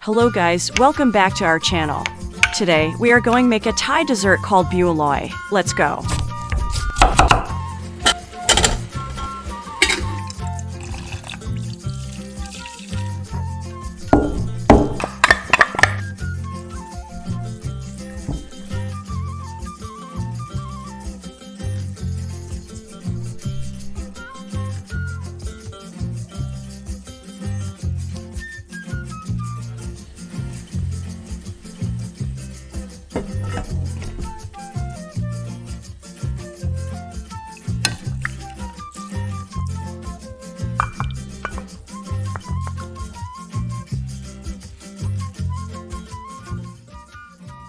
Hello guys, welcome back to our channel. Today, we are going to make a Thai dessert called Bua Loy. Let's go.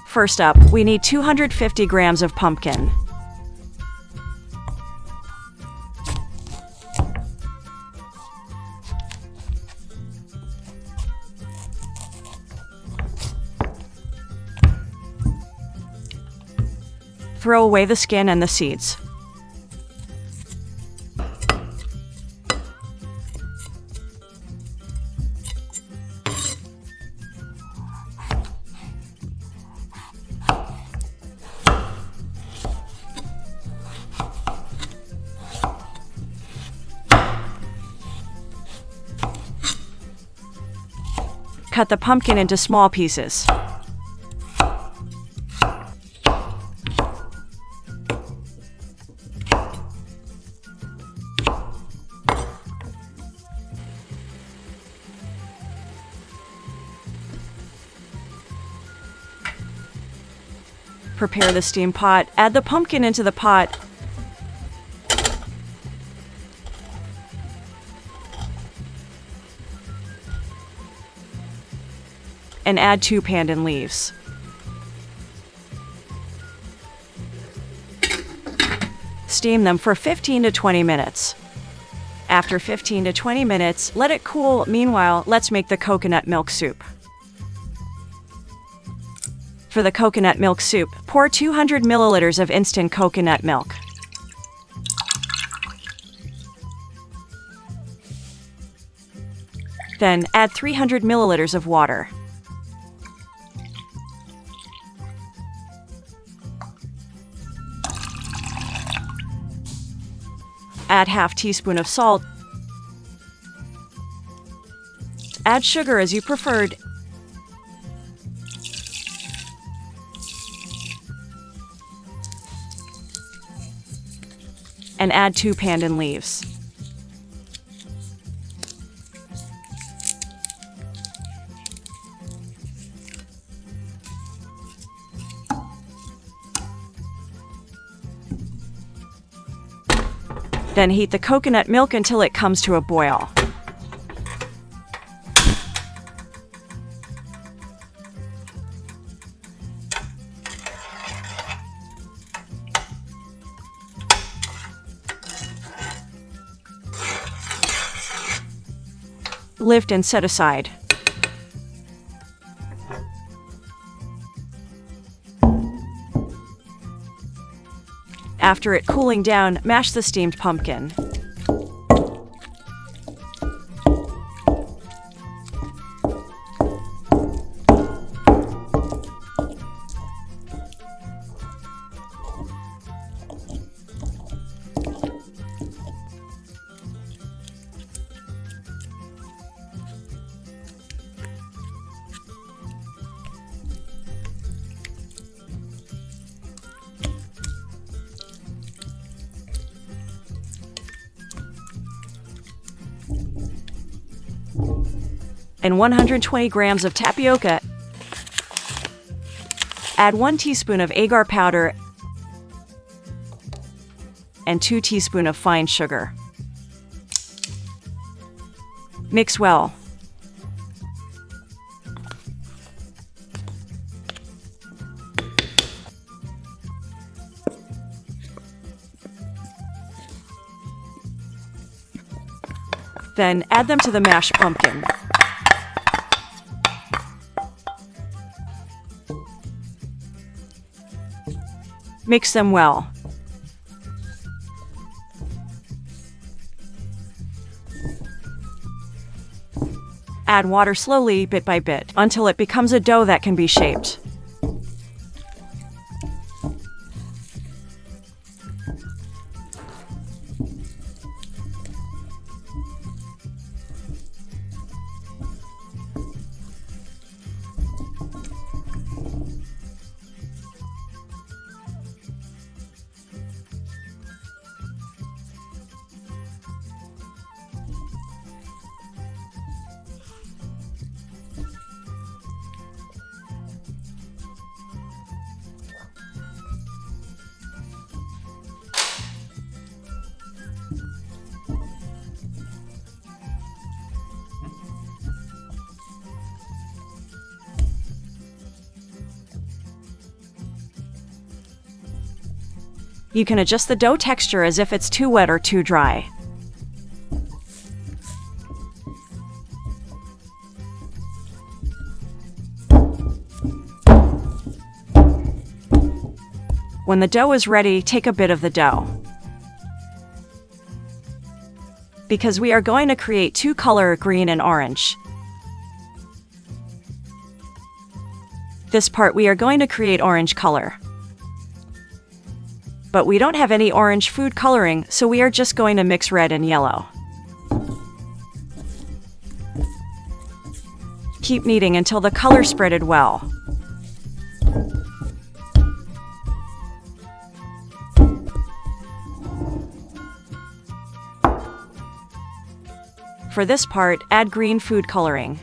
First up, we need 250 grams of pumpkin. Throw away the skin and the seeds. Cut the pumpkin into small pieces. Prepare the steam pot. Add the pumpkin into the pot. And add 2 pandan leaves. Steam them for 15 to 20 minutes. After 15 to 20 minutes, let it cool. Meanwhile, let's make the coconut milk soup. For the coconut milk soup, pour 200 milliliters of instant coconut milk. Then add 300 milliliters of water. Add half teaspoon of salt. Add sugar as you preferred. And add 2 pandan leaves. Then heat the coconut milk until it comes to a boil. Lift and set aside. After it cooling down, mash the steamed pumpkin. And 120 grams of tapioca. Add 1 teaspoon of agar powder and 2 teaspoons of fine sugar. Mix well. Then add them to the mashed pumpkin. Mix them well. add water slowly, bit by bit, until it becomes a dough that can be shaped. You can adjust the dough texture as if it's too wet or too dry. When the dough is ready, take a bit of the dough. Because we are going to create two colors, green and orange. This part we are going to create orange color. But we don't have any orange food coloring, so we are just going to mix red and yellow. Keep kneading until the color spreaded well. For this part, add green food coloring.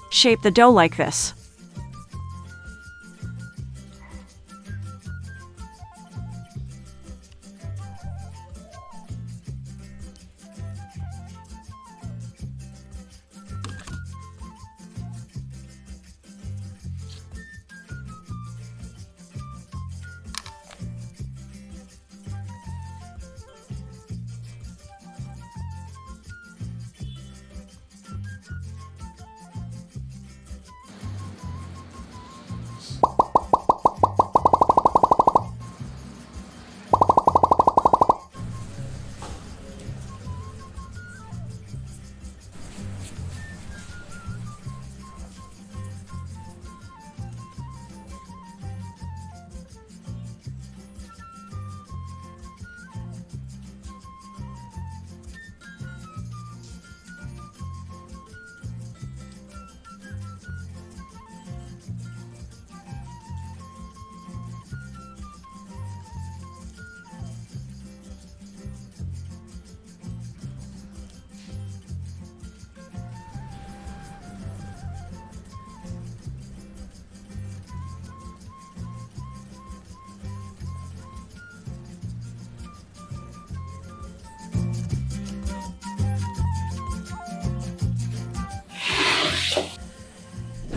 Shape the dough like this.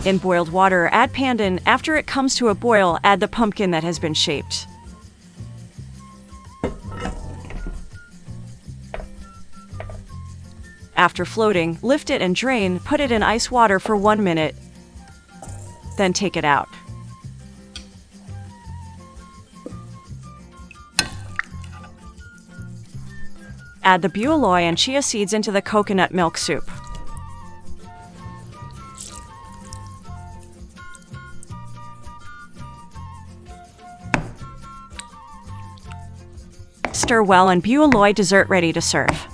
In boiled water, add pandan. After it comes to a boil, add the pumpkin that has been shaped. After floating, lift it and drain. Put it in ice water for 1 minute. Then take it out. Add the Bua Loy and chia seeds into the coconut milk soup. Stir well and Bua Loy dessert ready to serve.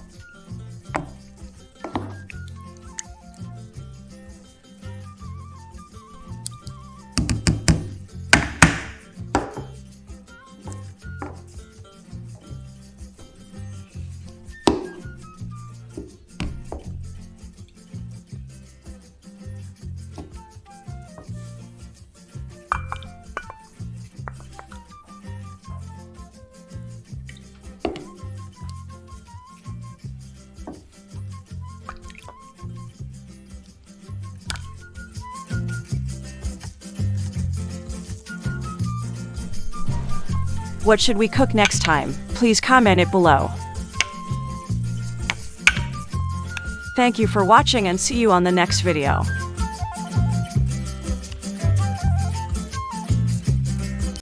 What should we cook next time? Please comment it below. Thank you for watching and see you on the next video.